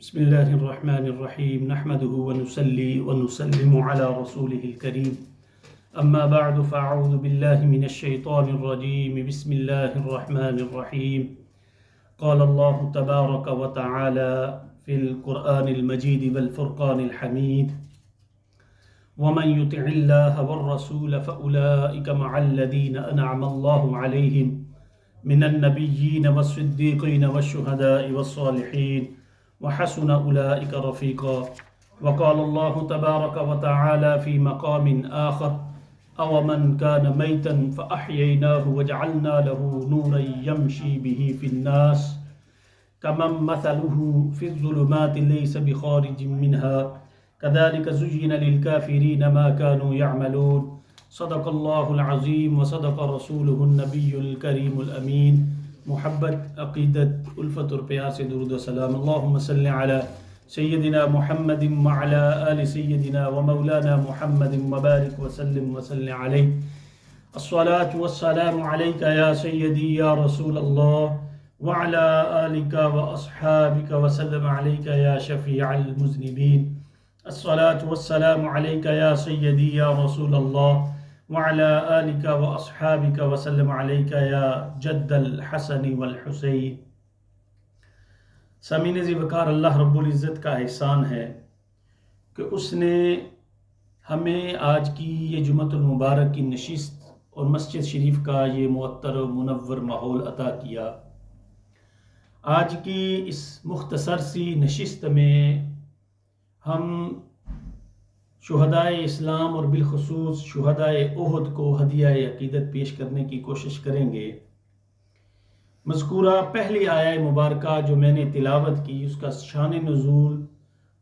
بسم الله الرحمن الرحيم نحمده ونصلي ونسلم على رسوله الكريم أما بعد فأعوذ بالله من الشيطان الرجيم بسم الله الرحمن الرحيم قال الله تبارك وتعالى في القرآن المجيد والفرقان الحميد ومن يطع الله والرسول فأولئك مع الذين أنعم الله عليهم من النبيين والصديقين والشهداء والصالحين وحسن أولئك رفيقا وقال الله تبارك وتعالى في مقام آخر أو من كان ميتا فأحييناه وجعلنا له نورا يمشي به في الناس كمن مثله في الظلمات ليس بخارج منها كذلك زين للكافرين ما كانوا يعملون صدق الله العظيم وصدق رسوله النبي الكريم الأمين محبت عقیدت الفت اور پیار سے درود و سلام اللہم صلی علی سیدنا محمد وعلی آل سیدنا ومولانا محمد وبارک وسلم وصلی علیہ الصلاة والسلام علیک یا سیدی یا رسول اللہ وعلی آلک واصحابک وسلم علیک یا شفیع المذنبین الصلاة والسلام علیک یا سیدی یا رسول اللہ وعلى آلك وأصحابك وسلم عليك يا جد الحسن والحسين۔ سامعین ذی وقار، اللہ رب العزت کا احسان ہے کہ اس نے ہمیں آج کی یہ جمعۃ المبارک کی نشست اور مسجد شریف کا یہ معطر و منور ماحول عطا کیا۔ آج کی اس مختصر سی نشست میں ہم شہدائے اسلام اور بالخصوص شہدائے احد کو ہدیہ عقیدت پیش کرنے کی کوشش کریں گے۔ مذکورہ پہلی آیہ مبارکہ جو میں نے تلاوت کی، اس کا شان نزول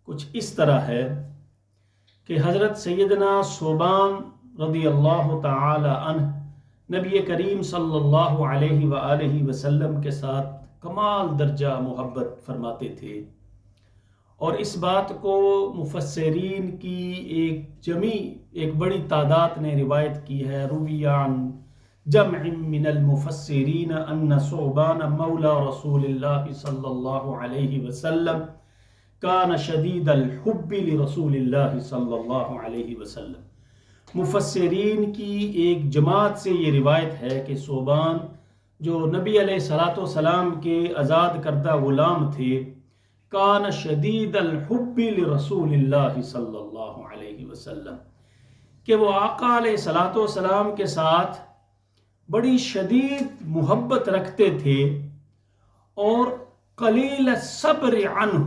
کچھ اس طرح ہے کہ حضرت سیدنا ثوبان رضی اللہ تعالی عنہ نبی کریم صلی اللہ علیہ وآلہ وسلم کے ساتھ کمال درجہ محبت فرماتے تھے، اور اس بات کو مفسرین کی ایک بڑی تعداد نے روایت کی ہے۔ روی عن جمع من المفسرین ان ثوبان مولا رسول اللہ صلی اللہ علیہ وسلم کان شدید الحب لرسول اللہ صلی اللہ علیہ وسلم۔ مفسرین کی ایک جماعت سے یہ روایت ہے کہ ثوبان جو نبی علیہ السلام کے آزاد کردہ غلام تھے، کان شدید الحب لرسول اللہ صلی اللہ علیہ وسلم، کہ وہ آقا علیہ السلام کے ساتھ بڑی شدید محبت رکھتے تھے، اور قلیل الصبر عنہ،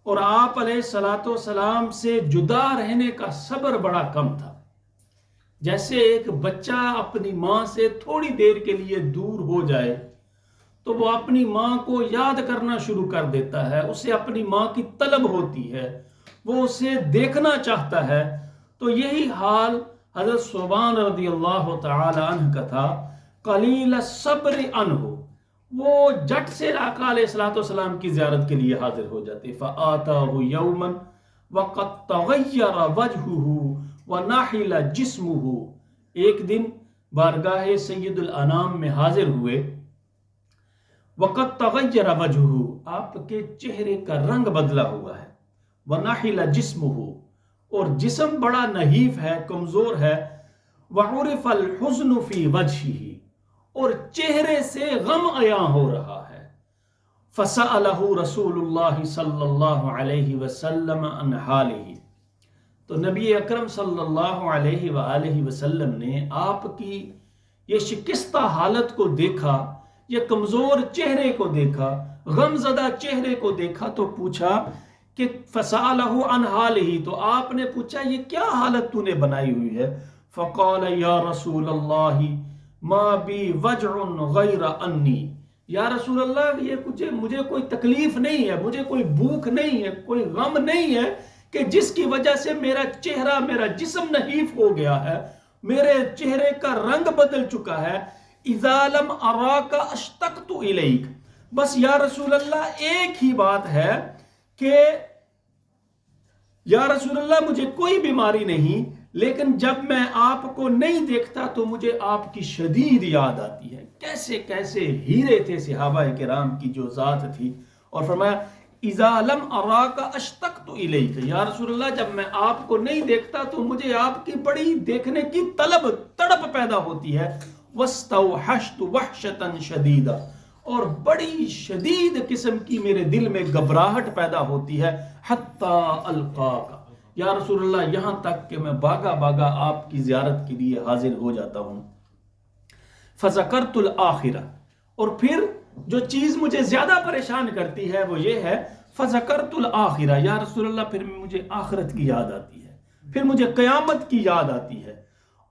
اور آپ علیہ السلام سے جدا رہنے کا صبر بڑا کم تھا۔ جیسے ایک بچہ اپنی ماں سے تھوڑی دیر کے لیے دور ہو جائے تو وہ اپنی ماں کو یاد کرنا شروع کر دیتا ہے، اسے اپنی ماں کی طلب ہوتی ہے، وہ اسے دیکھنا چاہتا ہے۔ تو یہی حال حضرت ثوبان رضی اللہ تعالی عنہ کا تھا، قلیل الصبر عنہ، وہ جٹ سے آقا علیہ السلام کی زیارت کے لیے حاضر ہو جاتے۔ فآتاہ یوما وقد تغیر وجہہ ونحل جسمہ، ایک دن بارگاہ سید الانام میں حاضر ہوئے، وقت تغیر وجہہ، آپ کے چہرے کا رنگ بدلا ہوا ہے، ونحل جسمہ، اور جسم بڑا نحیف ہے، کمزور ہے، وعرف الحزن فی وجہہ، اور چہرے سے غم عیاں ہو رہا ہے۔ فسألہ رسول اللہ صلی اللہ علیہ وسلم عن حالہ، تو نبی اکرم صلی اللہ علیہ وآلہ وسلم نے آپ کی یہ شکستہ حالت کو دیکھا، یہ کمزور چہرے کو دیکھا، غم زدہ چہرے کو دیکھا، تو پوچھا کہ فسألہ عن حالہ، تو آپ نے پوچھا یہ کیا حالت تو نے بنائی ہوئی ہے؟ فقال یا رسول اللہ ما بی وجع غیر انی، یا رسول اللہ یہ مجھے کوئی تکلیف نہیں ہے، مجھے کوئی بھوک نہیں ہے، کوئی غم نہیں ہے کہ جس کی وجہ سے میرا چہرہ، میرا جسم نحیف ہو گیا ہے، میرے چہرے کا رنگ بدل چکا ہے۔ اذا لم اراک اشتقت الیک، بس یا رسول اللہ ایک ہی بات ہے کہ یا رسول اللہ مجھے کوئی بیماری نہیں، لیکن جب میں آپ کو نہیں دیکھتا تو مجھے آپ کی شدید یاد آتی ہے۔ کیسے کیسے ہیرے تھے صحابہ کرام کی جو ذات تھی، اور فرمایا اذا لم اراک اشتقت الیک، یا رسول اللہ جب میں آپ کو نہیں دیکھتا تو مجھے آپ کی بڑی دیکھنے کی طلب تڑپ پیدا ہوتی ہے، واستوحشت وحشتا شدیدا، اور بڑی شدید قسم کی میرے دل میں گھبراہٹ پیدا ہوتی ہے، حتی القاک، یا رسول اللہ یہاں تک کہ میں بھاگا بھاگا آپ کی زیارت کے لیے حاضر ہو جاتا ہوں۔ فذکرت الآخرہ، اور پھر جو چیز مجھے زیادہ پریشان کرتی ہے وہ یہ ہے، فذکرت الآخرہ، یا رسول اللہ پھر مجھے آخرت کی یاد آتی ہے، پھر مجھے قیامت کی یاد آتی ہے،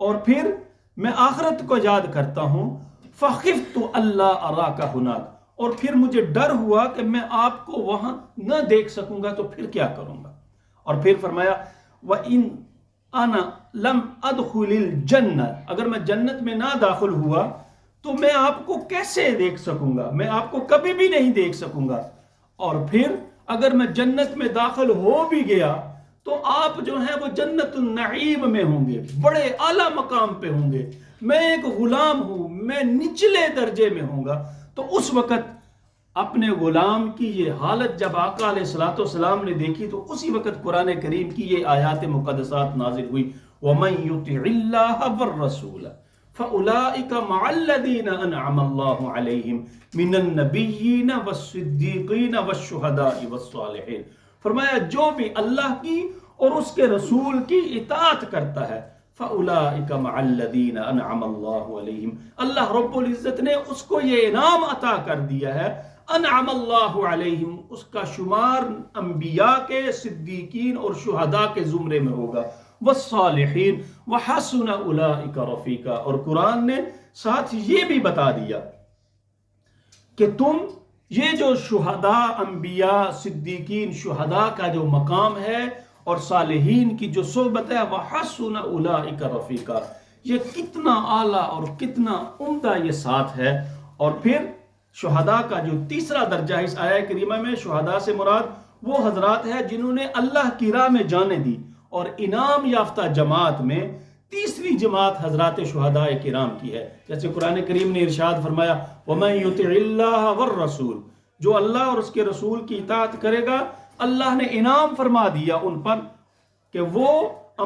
اور پھر میں آخرت کو یاد کرتا ہوں، فخفت اللہ اراک ہناک، اور پھر مجھے ڈر ہوا کہ میں آپ کو وہاں نہ دیکھ سکوں گا تو پھر کیا کروں گا۔ اور پھر فرمایا وَإِنْ أَنَا لَمْ أَدْخُلِ الْجَنَّةِ، اگر میں جنت میں نہ داخل ہوا تو میں آپ کو کیسے دیکھ سکوں گا، میں آپ کو کبھی بھی نہیں دیکھ سکوں گا، اور پھر اگر میں جنت میں داخل ہو بھی گیا تو آپ جو ہیں وہ جنت النعیم میں ہوں گے، بڑے اعلیٰ مقام پہ ہوں گے، میں ایک غلام ہوں، میں نچلے درجے میں ہوں گا۔ تو اس وقت اپنے غلام کی یہ حالت جب آقا علیہ الصلوۃ والسلام نے دیکھی تو اسی وقت قرآن کریم کی یہ آیات مقدسات نازل ہوئی، وَمَن يُطِعِ اللَّهَ وَالرَّسُولَ فَأُولَٰئِكَ مَعَ الَّذِينَ أَنْعَمَ اللَّهُ عَلَيْهِمْ مِنَ النَّبِيِّينَ وَالصِّدِّيقِينَ وَالشُّهَدَاءِ وَالصَّالِحِينَ، فرمایا جو بھی اللہ کی اور اس کے رسول کی اطاعت کرتا ہے، فَأُولَٰئِكَ مَعَ الَّذِينَ أَنْعَمَ اللَّهُ عَلَيْهِمْ، اللہ رب العزت نے اس کو یہ انعام عطا کر دیا ہے، انعم اللہ علیہم، اس کا شمار انبیاء کے، صدیقین اور شہداء کے زمرے میں ہوگا، والصالحین وحسن اولئک رفیقا، اور قرآن نے ساتھ یہ بھی بتا دیا کہ تم یہ جو شہداء، انبیاء، صدیقین، شہداء کا جو مقام ہے اور صالحین کی جو صحبت ہے، وحسن اولئک رفیقا، یہ کتنا اعلیٰ اور کتنا عمدہ یہ ساتھ ہے۔ اور پھر شہداء کا جو تیسرا درجہ ہے اس آیہ کریمہ میں، شہداء سے مراد وہ حضرات ہیں جنہوں نے اللہ کی راہ میں جانیں دی، اور انعام یافتہ جماعت میں تیسری جماعت حضرات شہداء کرام کی ہے، جیسے قرآن کریم نے ارشاد فرمایا وَمَن يُطِعِ اللَّهَ وَالرَّسُولَ، جو اللہ اور اس کے رسول کی اطاعت کرے گا اللہ نے انعام فرما دیا ان پر کہ وہ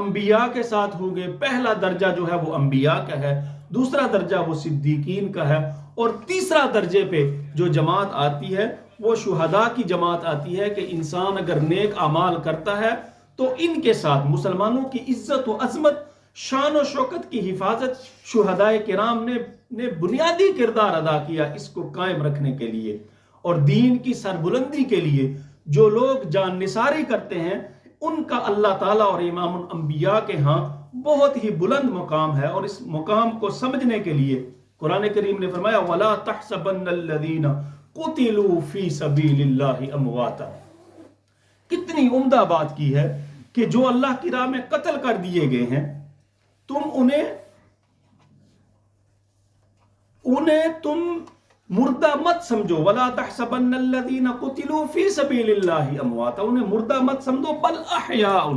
انبیاء کے ساتھ ہوں گے۔ پہلا درجہ جو ہے وہ انبیاء کا ہے، دوسرا درجہ وہ صدیقین کا ہے، اور تیسرا درجے پہ جو جماعت آتی ہے وہ شہداء کی جماعت آتی ہے، کہ انسان اگر نیک اعمال کرتا ہے تو ان کے ساتھ مسلمانوں کی عزت و عظمت، شان و شوکت کی حفاظت شہداء کرام نے بنیادی کردار ادا کیا اس کو قائم رکھنے کے لیے، اور دین کی سربلندی کے لیے جو لوگ جان نثاری کرتے ہیں ان کا اللہ تعالیٰ اور امام الانبیاء کے ہاں بہت ہی بلند مقام ہے۔ اور اس مقام کو سمجھنے کے لیے قرآن کریم نے فرمایا وَلَا تَحْسَبَنَّ الَّذِينَ قُتِلُوا فِي سَبِيلِ اللَّهِ أَمْوَاتًا، کتنی عمدہ بات کی ہے کہ جو اللہ کی راہ میں قتل کر دیے گئے ہیں تم مردہ مت سمجھو، وَلَا تَحْسَبَنَّ الَّذِينَ قُتِلُوا فِي سَبِيلِ اللَّهِ أَمْوَاتًا، انہیں مردہ مت سمجھو، بل احیاء،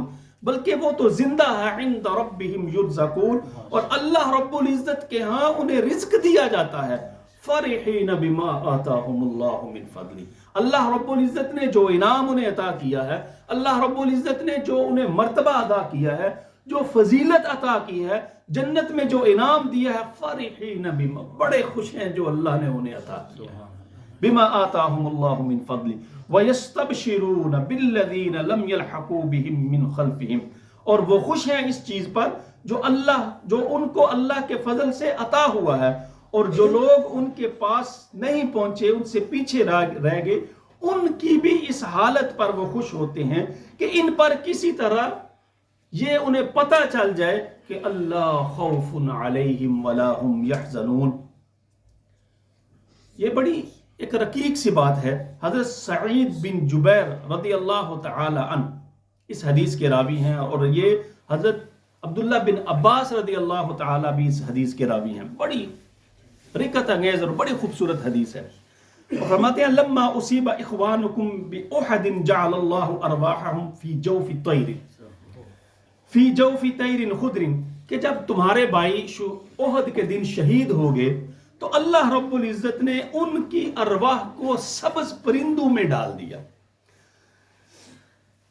بلکہ وہ تو زندہ ہے، عند ربہم یرزقون، اور اللہ رب العزت کے ہاں انہیں رزق دیا جاتا ہے، فرحین بما آتاہم اللہ من فضلی، اللہ رب العزت نے جو انعام انہیں عطا کیا ہے، اللہ رب العزت نے جو انہیں مرتبہ ادا کیا ہے، جو فضیلت عطا کی ہے، جنت میں جو انعام دیا ہے، فرحین بما، بڑے خوش ہیں جو اللہ نے انہیں عطا کیا ہے، بما آتاہم اللہ من فضلی، وَيَسْتَبْشِرُونَ بِالَّذِينَ لَمْ يَلْحَقُوا بِهِم مِّن خَلْفِهِمْ، اور وہ خوش ہیں اس چیز پر جو ان کو اللہ کے فضل سے عطا ہوا ہے، اور جو لوگ ان کے پاس نہیں پہنچے، ان سے پیچھے رہ گئے، ان کی بھی اس حالت پر وہ خوش ہوتے ہیں کہ ان پر کسی طرح یہ انہیں پتہ چل جائے کہ اللہ خوف علیہم ولا ہم یحزنون۔ یہ بڑی ایک رقیق سی بات ہے۔ حضرت سعید بن جبیر رضی اللہ تعالی عنہ اس حدیث کے راوی ہیں، اور یہ حضرت عبداللہ بن عباس رضی اللہ تعالی بھی اس حدیث کے راوی ہیں۔ بڑی رکت انگیز اور بڑی خوبصورت حدیث ہے۔ فرماتے ہیں لما اصیب اخوانکم باحد جعل اللہ ارواحهم فی جوف طیر خضر، کہ جب تمہارے بھائی احد کے دن شہید ہو گئے تو اللہ رب العزت نے ان کی ارواح کو سبز پرندوں میں ڈال دیا۔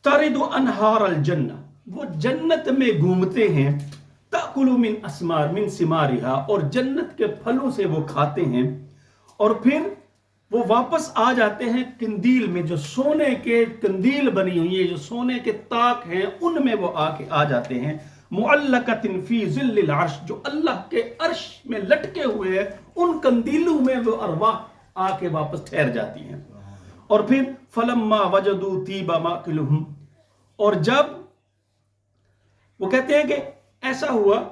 ترد انہار الجنہ، وہ جنت میں گھومتے ہیں، تأکل من اسمار من ثمارہا، اور جنت کے پھلوں سے وہ کھاتے ہیں، اور پھر وہ واپس آ جاتے ہیں قندیل میں، جو سونے کے قندیل بنی ہوئی ہے، جو سونے کے طاق ہیں ان میں وہ آ جاتے ہیں، معلقۃ فی ظل العرش، جو اللہ کے عرش میں لٹکے ہوئے ہیں ان قندیلوں میں وہ ارواح آ کے واپس ٹھہر جاتی ہیں۔ اور پھر فلما وجدوا طیب ماکلہم، اور جب وہ کہتے ہیں کہ ایسا ہوا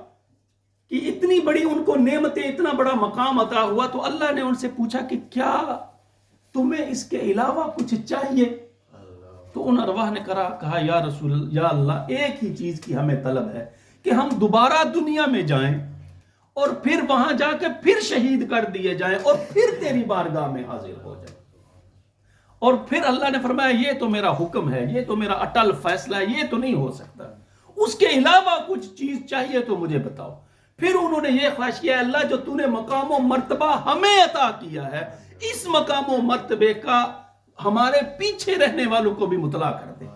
کہ اتنی بڑی ان کو نعمتیں، اتنا بڑا مقام عطا ہوا، تو اللہ نے ان سے پوچھا کہ کیا تمہیں اس کے علاوہ کچھ چاہیے؟ تو ان ارواح نے کہا یا اللہ، ایک ہی چیز کی ہمیں طلب ہے کہ ہم دوبارہ دنیا میں جائیں اور پھر وہاں جا کے پھر شہید کر دیے جائیں اور پھر تیری بارگاہ میں حاضر ہو جائیں۔ اور پھر اللہ نے فرمایا یہ تو میرا حکم ہے، یہ تو میرا اٹل فیصلہ ہے، یہ تو نہیں ہو سکتا، اس کے علاوہ کچھ چیز چاہیے تو مجھے بتاؤ۔ پھر انہوں نے یہ خواہش کیا، اللہ جو تو نے مقام و مرتبہ ہمیں عطا کیا ہے، اس مقام و مرتبے کا ہمارے پیچھے رہنے والوں کو بھی مطلع کر دے۔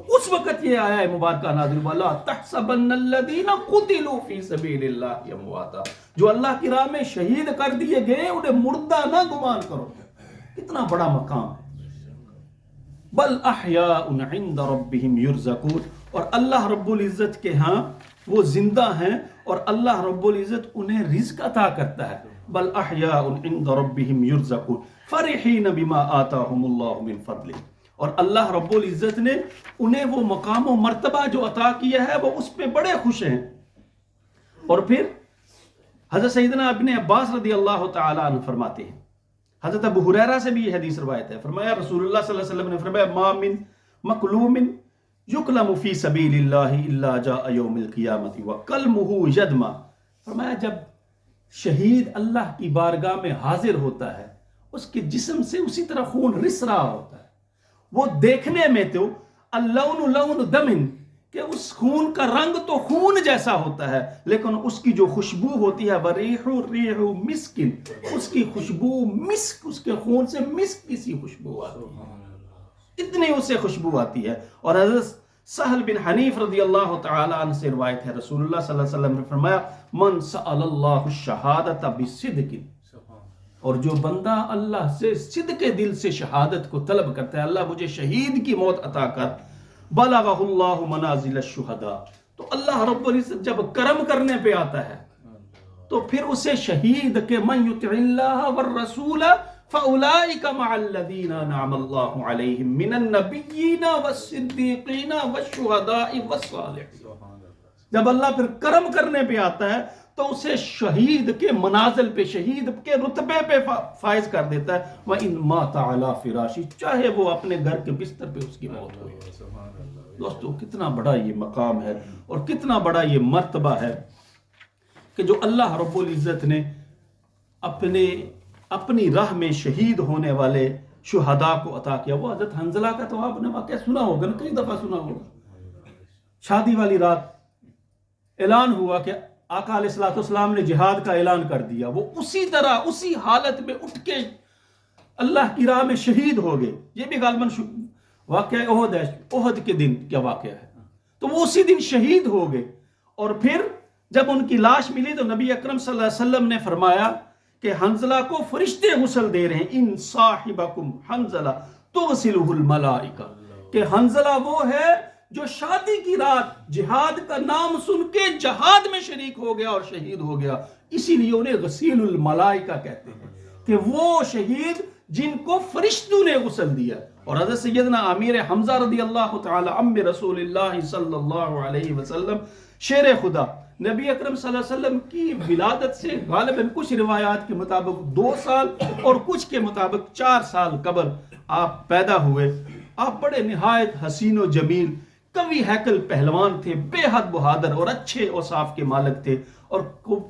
اس وقت یہ آیا ہے مبارکہ نازل ہوا، لا تحسبن الذین قتلوا فی سبیل اللہ امواتا، جو اللہ کی راہ میں شہید کر دیے گئے انہیں مردہ نہ گمان کرو۔ کتنا بڑا مقام ہے۔ بل احیاء عند ربہم یرزقون، اور اللہ رب العزت کے ہاں وہ زندہ ہیں اور اللہ رب العزت انہیں رزق عطا کرتا ہے۔ بل احیاء عند ربہم یرزقون فرحین بما آتاہم اللہ من فضلہ، اور اللہ رب العزت نے انہیں وہ مقام و مرتبہ جو عطا کیا ہے وہ اس پہ بڑے خوش ہیں۔ اور پھر حضرت سیدنا ابن عباس رضی اللہ تعالی عنہ فرماتے ہیں، حضرت ابو ہریرہ سے بھی یہ حدیث روایت ہے، فرمایا رسول اللہ صلی اللہ علیہ وسلم نے فرمایا ما من مکلوم یکلم فی سبیل اللہ الا جاء یوم القیامت وقلمہ یدمع، فرمایا جب شہید اللہ کی بارگاہ میں حاضر ہوتا ہے اس کے جسم سے اسی طرح خون رس رہا ہوتا ہے، وہ دیکھنے میں تو اللون لون دم، کہ اس خون کا رنگ تو خون جیسا ہوتا ہے، لیکن اس کی جو خوشبو ہوتی ہے وریح ریح مسک، اس کی خوشبو مسک، اس کے خون سے مسک کی سی خوشبو آتی ہے، اتنی اسے خوشبو آتی ہے۔ اور حضرت سہل بن حنیف رضی اللہ تعالی عنہ سے روایت ہے، رسول اللہ صلی اللہ علیہ وسلم نے فرمایا من سأل اللہ الشہادت بصدق، اور جو بندہ اللہ سے صدق دل سے شہادت کو طلب کرتا ہے، اللہ مجھے شہید کی موت عطا کر، بلغہ اللہ منازل الشہداء، تو اللہ رب العزت جب کرم کرنے پہ آتا ہے تو پھر اسے شہید کے من یطع اللہ والرسول فاولئک مع الذین انعم اللہ علیہم من النبیین والصدیقین والشہداء والصالحین، جب اللہ پھر کرم کرنے پہ آتا ہے تو اسے شہید کے منازل پہ، شہید کے رتبے پہ فائز کر دیتا ہے، وَإِن مَاتَ عَلَى فِرَاشِ، چاہے وہ اپنے گھر کے بستر پہ اس کی موت ہوئی۔ دوستو کتنا بڑا یہ مقام ہے اور کتنا بڑا یہ مرتبہ ہے کہ جو اللہ رب العزت نے اپنی راہ میں شہید ہونے والے شہداء کو عطا کیا۔ وہ حضرت حنظلہ کا تو آپ نے واقعہ سنا ہوگا، کئی دفعہ سنا ہوگا، شادی والی رات اعلان ہوا کہ آقا علیہ الصلوۃ والسلام نے جہاد کا اعلان کر دیا، وہ اسی طرح اسی حالت میں اٹھ کے اللہ کی راہ میں شہید ہو گئے۔ یہ بھی غالباً واقعہ احد ہے، احد کے دن کیا واقعہ ہے، تو وہ اسی دن شہید ہو گئے۔ اور پھر جب ان کی لاش ملی تو نبی اکرم صلی اللہ علیہ وسلم نے فرمایا کہ حنظلہ کو فرشتے غسل دے رہے ہیں، ان صاحبکم حنظلہ تغسلہ الملائکہ، کہ حنظلہ وہ ہے جو شادی کی رات جہاد کا نام سن کے جہاد میں شریک ہو گیا اور شہید ہو گیا، اسی لیے انہیں غسیل الملائکہ کہتے ہیں، کہ وہ شہید جن کو فرشتوں نے غسل دیا۔ اور حضرت سیدنا امیر حمزہ رضی اللہ تعالی عم رسول اللہ صلی اللہ علیہ وسلم شیر خدا، نبی اکرم صلی اللہ علیہ وسلم کی ولادت سے غالباً کچھ روایات کے مطابق 2 سال اور کچھ کے مطابق 4 سال قبل آپ پیدا ہوئے۔ آپ بڑے نہایت حسین و جمیل قوی ہیکل پہلوان تھے، بے حد بہادر اور اچھے اوصاف کے مالک تھے، اور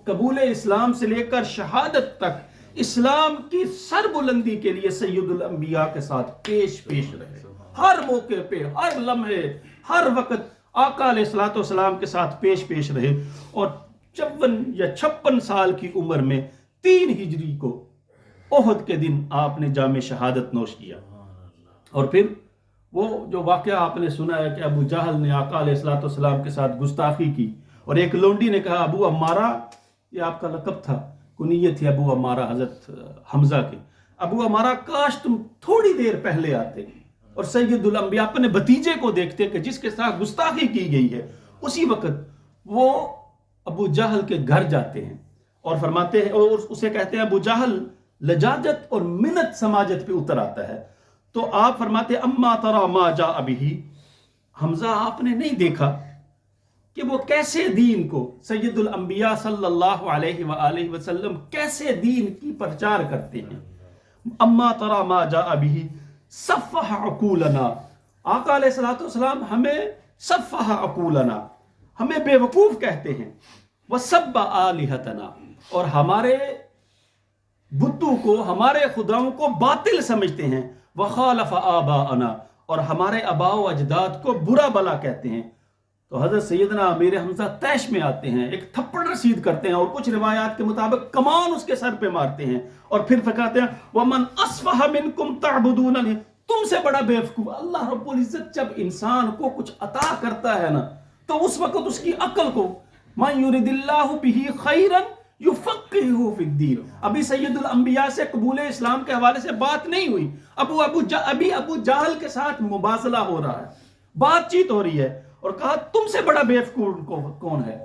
قبول اسلام سے لے کر شہادت تک اسلام کی سر بلندی کے لیے سید الانبیاء کے ساتھ پیش رہے، ہر موقع پہ، ہر لمحے، ہر وقت آقا علیہ الصلوۃ والسلام کے ساتھ پیش رہے، اور 54 یا 56 سال کی عمر میں 3 ہجری کو احد کے دن آپ نے جام شہادت نوش کیا۔ اور پھر وہ جو واقعہ آپ نے سنا ہے کہ ابو جہل نے آقا علیہ الصلوۃ والسلام کے ساتھ گستاخی کی اور ایک لونڈی نے کہا ابو عمارہ، یہ آپ کا لقب تھا، کنیت تھی ابو عمارہ حضرت حمزہ کے، ابو عمارہ کاش تم تھوڑی دیر پہلے آتے اور سید الانبیاء اپنے بھتیجے کو دیکھتے کہ جس کے ساتھ گستاخی کی گئی ہے۔ اسی وقت وہ ابو جہل کے گھر جاتے ہیں اور فرماتے ہیں اور اسے کہتے ہیں ابو جہل لجاجت اور منت سماجت پہ اتر آتا ہے، تو آپ فرماتے ہیں اما ترى ما جاء به، حمزہ آپ نے نہیں دیکھا کہ وہ کیسے دین کو، سید الانبیاء صلی اللہ علیہ وآلہ وسلم کیسے دین کی پرچار کرتے ہیں۔ اما ترى ما جاء به صفح عقولنا، آقا علیہ الصلوۃ والسلام ہمیں صفح عقولنا، ہمیں بے وقوف کہتے ہیں، وسب آلہتنا، اور ہمارے بتوں کو، ہمارے خداؤں کو باطل سمجھتے ہیں، وخالف آباءنا، اور ہمارے آباء و اجداد کو برا بلا کہتے ہیں۔ تو حضرت سیدنا امیر حمزہ طیش میں آتے ہیں، ایک تھپڑ رسید کرتے ہیں اور کچھ روایات کے مطابق کمان اس کے سر پہ مارتے ہیں اور پھر فرماتے ہیں وَمَنْ أَصْفَحَ مِنْكُمْ تَعْبُدُونَ، تم سے بڑا بیوقوف۔ اللہ رب العزت جب انسان کو کچھ عطا کرتا ہے نا تو اس وقت اس کی عقل کو مَنْ يُرِدِ اللَّهُ بِهِ خَيْرًا يُفَقِّهُ فِي الدِّينِ، ابھی سید الانبیاء سے قبول اسلام کے حوالے سے بات نہیں ہوئی، ابھی ابو جہل کے ساتھ مباحثہ ہو رہا ہے، بات چیت ہو رہی ہے، اور کہا تم سے بڑا بیوقوف کون ہے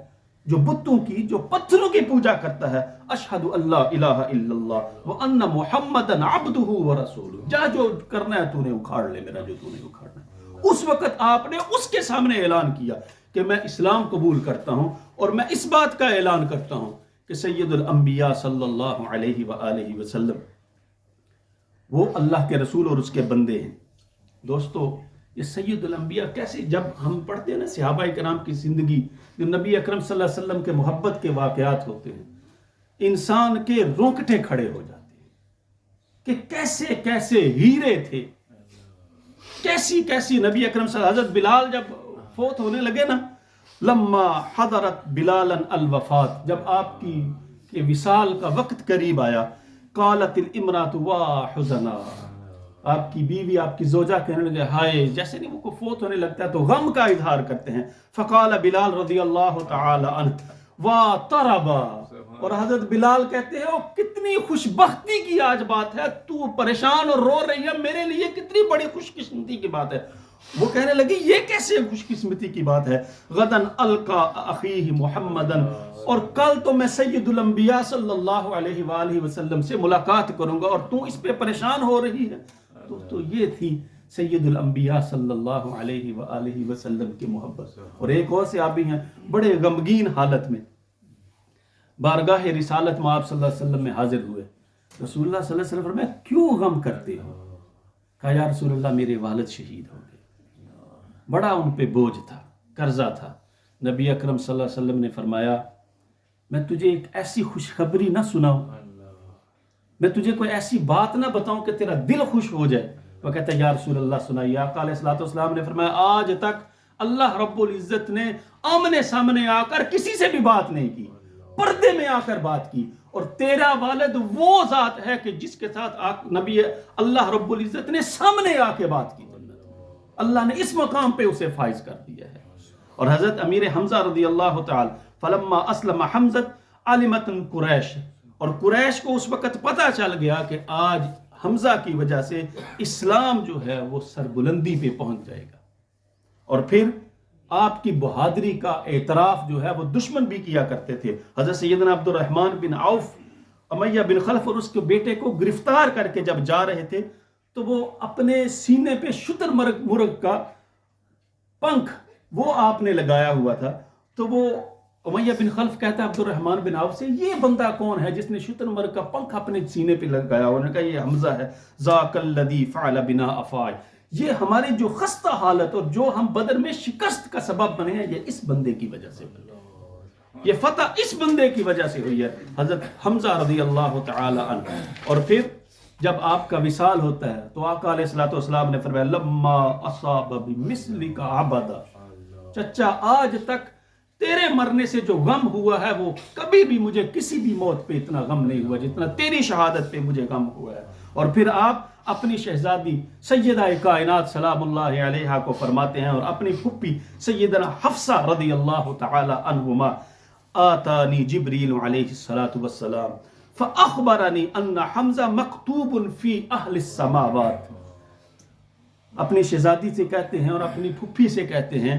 جو بتوں کی، جو پتھروں کی پوجا کرتا ہے۔ اشہد اللہ الہ الا اللہ وان محمدًا عبدہ ورسولہ، جا جو کرنا ہے تو نے اکھاڑ لے، میرا جو تو نے اکھاڑنا ہے۔ اس وقت آپ نے اس کے سامنے اعلان کیا کہ میں اسلام قبول کرتا ہوں اور میں اس بات کا اعلان کرتا ہوں کہ سید الانبیاء صلی اللہ علیہ وآلہ وسلم وہ اللہ کے رسول اور اس کے بندے ہیں۔ دوستو، یہ سید الانبیاء کیسے، جب ہم پڑھتے ہیں نا صحابہ کرام کی زندگی، جو نبی اکرم صلی اللہ علیہ وسلم کے محبت کے واقعات ہوتے ہیں، انسان کے رونگٹے کھڑے ہو جاتے ہیں کہ کیسے کیسے ہیرے تھے، کیسی کیسی نبی اکرم صلی اللہ علیہ وسلم۔ حضرت بلال جب فوت ہونے لگے نا، لما حضرت بلالا الوفات، جب آپ کی وصال کا وقت قریب آیا، قالت الامرأة واحزنا، آپ کی بیوی، آپ کی زوجہ کہنے لگے ہائے، جیسے نہیں وہ کو فوت ہونے لگتا ہے تو غم کا اظہار کرتے ہیں۔ فقال بلال رضی اللہ تعالی عنہ وطربا، اور حضرت بلال کہتے ہیں کتنی خوش بختی کی آج بات ہے، تو پریشان اور رو رہی ہے، میرے لیے کتنی بڑی خوش قسمتی کی بات ہے۔ وہ کہنے لگی یہ کیسے خوش قسمتی کی بات ہے، غدن القا اخیہ محمدن، اور کل تو میں سید الانبیاء صلی اللہ علیہ وآلہ وسلم سے ملاقات کروں گا اور تو اس پہ پریشان ہو رہی ہے۔ تو یہ تھی سید الانبیاء صلی اللہ علیہ وآلہ وسلم کی محبت۔ اور ایک اور صحابی ہیں بڑے غمگین حالت میں بارگاہ رسالت میں آپ صلی اللہ علیہ وسلم میں حاضر ہوئے، رسول اللہ صلی اللہ علیہ وسلم فرمایا کیوں غم کرتے ہو؟ کہا یا رسول اللہ میرے والد شہید ہو گئے، بڑا ان پہ بوجھ تھا، قرضہ تھا۔ نبی اکرم صلی اللہ علیہ وسلم نے فرمایا میں تجھے ایک ایسی خوشخبری نہ سناؤں، میں تجھے کوئی ایسی بات نہ بتاؤں کہ تیرا دل خوش ہو جائے؟ وہ کہتا ہے یا رسول اللہ سنائیے۔ آقا علیہ الصلوۃ والسلام نے فرمایا آج تک اللہ رب العزت نے آمنے سامنے آ کر کسی سے بھی بات نہیں کی، پردے میں آ کر بات کی، اور تیرا والد وہ ذات ہے کہ جس کے ساتھ نبی اللہ رب العزت نے سامنے آ کے بات کی، اللہ نے اس مقام پہ اسے فائز کر دیا ہے۔ اور حضرت امیر حمزہ رضی اللہ تعالی فلما اسلم حمزہ علمت قریش، اور قریش کو اس وقت پتہ چل گیا کہ آج حمزہ کی وجہ سے اسلام جو ہے وہ سربلندی پہ پہنچ جائے گا۔ اور پھر آپ کی بہادری کا اعتراف جو ہے وہ دشمن بھی کیا کرتے تھے۔ حضرت سیدنا عبد الرحمن بن عوف امیہ بن خلف اور اس کے بیٹے کو گرفتار کر کے جب جا رہے تھے تو وہ اپنے سینے پہ شتر مرغ کا پنکھ وہ آپ نے لگایا ہوا تھا، تو وہ امیہ بن خلف کہتا ہے عبد الرحمن بن عوف سے یہ بندہ کون ہے جس نے شتر مرغ کا پنکھ اپنے سینے پہ لگایا؟ انہوں نے کہا یہ حمزہ ہے، ذاک الذی فعل بنا افعال، یہ ہماری جو خستہ حالت اور جو ہم بدر میں شکست کا سبب بنے ہیں یہ اس بندے کی وجہ سے بنے، یہ فتح اس بندے کی وجہ سے ہوئی ہے، حضرت حمزہ رضی اللہ تعالی عنہ۔ اور پھر جب آپ کا وصال ہوتا ہے تو آقا علیہ الصلوۃ والسلام نے فرمایا لما اصاب بمثلک عبدا، چچا آج تک تیرے مرنے سے جو غم ہوا ہے وہ کبھی بھی مجھے کسی بھی موت پہ اتنا غم نہیں ہوا جتنا تیری شہادت پہ مجھے غم ہوا ہے۔ اور پھر آپ اپنی شہزادی سیدہ کائنات سلام اللہ علیہا کو فرماتے ہیں، اور اپنی پھپھی سیدنا حفصہ رضی اللہ تعالی عنہما، آتانی جبریل علیہ الصلوۃ والسلام فاخبرنی ان حمزہ مکتوب فی اہل السماوات. اپنی شہزادی سے کہتے ہیں اور اپنی پھپھی سے کہتے ہیں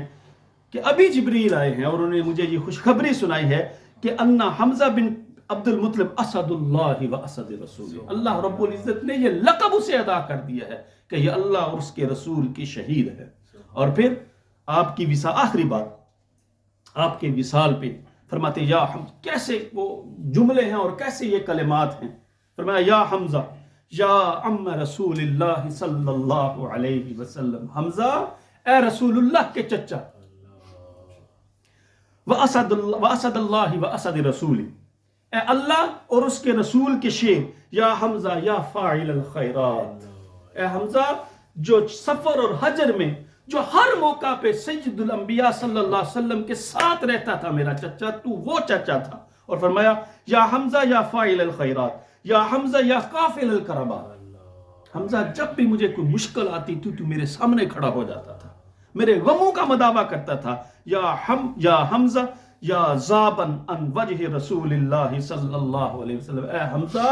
کہ ابھی جبریل آئے ہیں اور انہوں نے مجھے یہ خوشخبری سنائی ہے کہ ان حمزہ بن عبد المطلب اسد اللہ و اسد رسول، اللہ رب العزت نے یہ لقب اسے ادا کر دیا ہے کہ یہ اللہ اور اس کے رسول کی شہید ہے. اور پھر آپ کی وصال، آخری بات آپ کے وصال پہ فرماتے یا کیسے وہ جملے ہیں اور کیسے یہ کلمات ہیں. فرمایا یا حمزہ یا عم رسول اللہ صلی اللہ علیہ وسلم، حمزہ اے رسول اللہ کے چچا، وَأَسَدَ اللَّهِ وَأَسَدِ رَسُولِ، اے اللہ اور اس کے رسول کے شیر، یا حمزہ یا فاعل الخیرات، اے حمزہ جو سفر اور حجر میں جو ہر موقع پہ سید الانبیاء صلی اللہ علیہ وسلم کے ساتھ رہتا تھا، میرا چچا تو وہ چچا تھا. اور فرمایا یا حمزہ یا فاعل الخیرات، یا حمزہ یا قافل الکربات، حمزہ جب بھی مجھے کوئی مشکل آتی تو میرے سامنے کھڑا ہو جاتا تھا، میرے غموں کا مداوع کرتا تھا. یا حمزہ یا زابن ان وجہ رسول اللہ صلی اللہ علیہ وسلم، اے حمزہ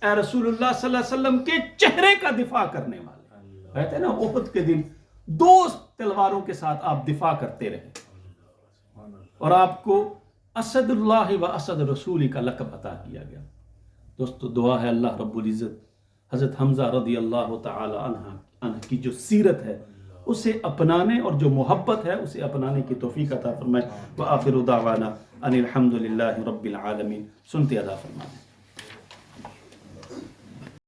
اے رسول اللہ صلی اللہ علیہ وسلم کے چہرے کا دفاع کرنے والے. کہتے ہیں نا احد کے دن 2 تلواروں کے ساتھ آپ دفاع کرتے رہے اور آپ کو اسد اللہ و اسد رسول کا لقب عطا کیا گیا. دوستو دعا ہے اللہ رب العزت حضرت حمزہ رضی اللہ تعالی عنہ کی جو سیرت ہے اسے اپنانے اور جو محبت ہے اسے اپنانے کی توفیق عطا فرمائے. وآخر دعوانا ان الحمد للہ رب العالمین. سنتے ادا فرمائیں.